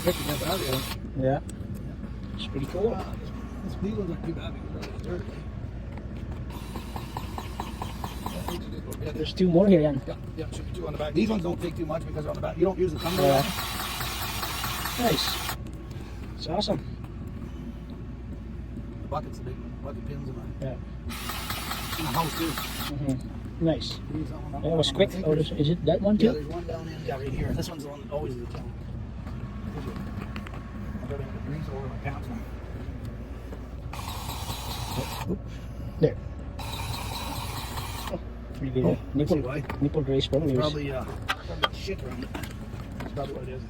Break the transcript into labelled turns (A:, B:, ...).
A: picked against that one.
B: Yeah. It's pretty cool.
A: These ones aren't too bad because they're dirty.
B: There's two more here, Jan.
A: Yeah, should be two on the back. These ones don't take too much because they're on the back. You don't use the thumb.
B: Yeah. Nice. It's awesome.
A: The bucket's the big one. Bucket pins in
B: Yeah.
A: the house too.
B: Nice.
A: Use that one up.
B: That was quick. Oh, is it that one
A: Yeah,
B: too?
A: there's one down in right here. This one's the one that always is the tail. I gotta get grease over my pants now.
B: There. Oh, pretty good.
A: See why?
B: Nipple grease probably.
A: Probably shit around it. That's probably what it is.